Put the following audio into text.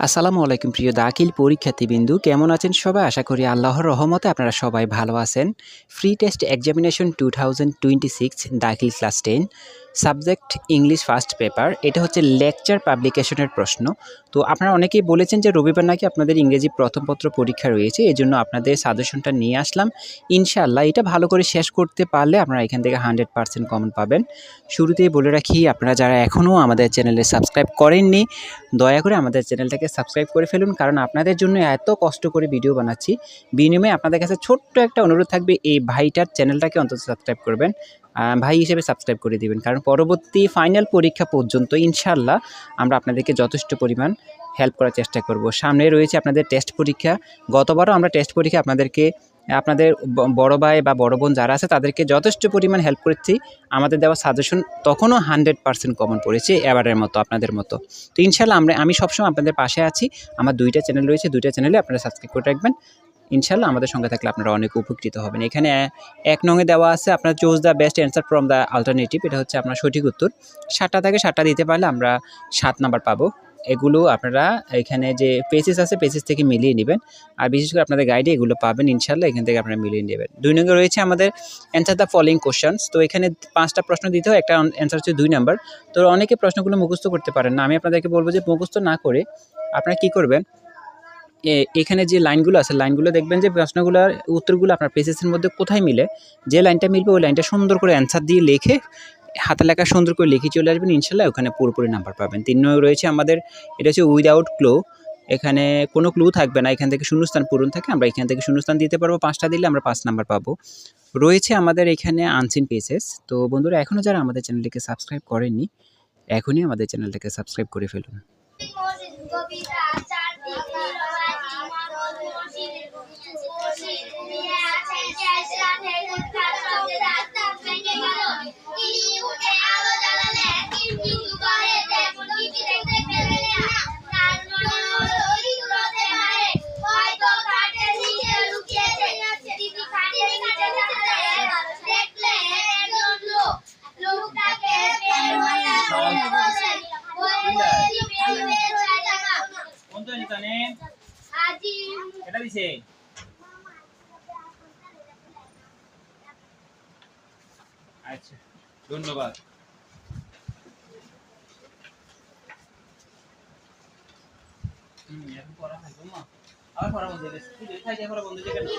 আসসালামু আলাইকুম প্রিয় দাখিল পরীক্ষার্থীবৃন্দু, কেমন আছেন সবাই? আশা করি আল্লাহর রহমতে আপনারা সবাই ভালো আছেন। ফ্রি টেস্ট এক্সামিনেশন 2026 দাখিল class 10 subject English first paper. এটা হচ্ছে লেকচার পাবলিকেশনের প্রশ্ন। তো আপনারা অনেকেই বলেছেন যে রবিবার নাকি আপনাদের ইংরেজি প্রথম পত্র পরীক্ষা রয়েছে, এজন্য আপনাদের সাজেশনটা নিয়ে আসলাম। ইনশাআল্লাহ এটা ভালো করে শেষ করতে পারলে আপনারা এখান থেকে 100% কমন পাবেন। শুরুতেই বলে রাখি, আপনারা যারা এখনও আমাদের চ্যানেলে সাবস্ক্রাইব করেননি, দয়া করে আমাদের চ্যানেলটাকে সাবস্ক্রাইব করে ফেলুন, কারণ আপনাদের জন্য এত কষ্ট করে ভিডিও বানাচ্ছি। বিনিময়ে আপনাদের কাছে ছোট্ট একটা অনুরোধ থাকবে, এই ভাইটার চ্যানেলটাকে অন্তত সাবস্ক্রাইব করবেন, ভাই হিসেবে সাবস্ক্রাইব করে দিবেন, কারণ পরবর্তী ফাইনাল পরীক্ষা পর্যন্ত ইনশাআল্লাহ আমরা আপনাদেরকে যথেষ্ট পরিমাণ হেল্প করার চেষ্টা করব। সামনে রয়েছে আপনাদের টেস্ট পরীক্ষা। গতবারও আমরা টেস্ট পরীক্ষা আপনাদেরকে, আপনাদের বড় ভাই বা বড় বোন যারা আছে তাদেরকে যথেষ্ট পরিমাণ হেল্প করেছি। আমাদের দেওয়া সাজেশন তখনও 100% কমন পড়েছে, এবারের মতো আপনাদের মতো। তো ইনশাআল্লাহ আমি সবসময় আপনাদের পাশে আছি। আমার 2টা চ্যানেল রয়েছে, 2টা চ্যানেলে আপনারা সাবস্ক্রাইব করে রাখবেন। ইনশাআল্লাহ আমাদের সঙ্গে থাকলে আপনারা অনেক উপকৃত হবেন। এখানে 1 নংয়ে দেওয়া আছে আপনার choose the best answer from the alternative. এটা হচ্ছে আপনার সঠিক উত্তর। 7টা থেকে 7টা দিতে পারলে আমরা 7 নাম্বার পাবো। এগুলো আপনারা এখানে যে পেজেস আছে, পেজেস থেকে মিলিয়ে নেবেন। আর বিশেষ করে আপনাদের গাইডে এগুলো পাবেন ইনশাআল্লাহ, এখান থেকে আপনারা মিলিয়ে নেবেন। 2 নংয়ে রয়েছে আমাদের অ্যান্সার দ্য ফলোইং কোশ্চেনস। তো এখানে 5টা প্রশ্ন দিতে হয়, একটা অ্যান্সার হচ্ছে 2 নাম্বার। তো অনেকে প্রশ্নগুলো মুখস্থ করতে পারেন না। আমি আপনাদেরকে বলবো যে মুখস্থ না করে আপনারা কি করবেন, এখানে যে লাইনগুলো আছে, লাইনগুলো দেখবেন যে প্রশ্নগুলোর উত্তরগুলো আপনার পেজেসের মধ্যে কোথায় মিলে, যে লাইনটা মিলবে ওই লাইনটা সুন্দর করে অ্যান্সার দিয়ে লিখে, হাতে লেখা সুন্দর করে লিখে চলে আসবেন, ইনশাআল্লাহ ওখানে পুরোপুরি নাম্বার পাবেন। 3 নং রয়েছে আমাদের, এটা হচ্ছে উইদাউট ক্লু। এখানে কোনো ক্লু থাকবে না, এখান থেকে শূন্যস্থান পূরণ থাকে, আমরা এখান থেকে শূন্যস্থান দিতে পারবো। 5টা দিলে আমরা 5 নাম্বার পাবো। রয়েছে আমাদের এখানে আনসিন পেজেস। তো বন্ধুরা, এখনও যারা আমাদের চ্যানেলটিকে সাবস্ক্রাইব করেননি, এখনই আমাদের চ্যানেলটাকে সাবস্ক্রাইব করে ফেলুন। আচ্ছা, ধন্যবাদ। এখন পড়া থাকবো না, আবার পড়া বন্ধ হয়ে গেছে। খাইতে পড়া বন্ধ হয়ে গেছে।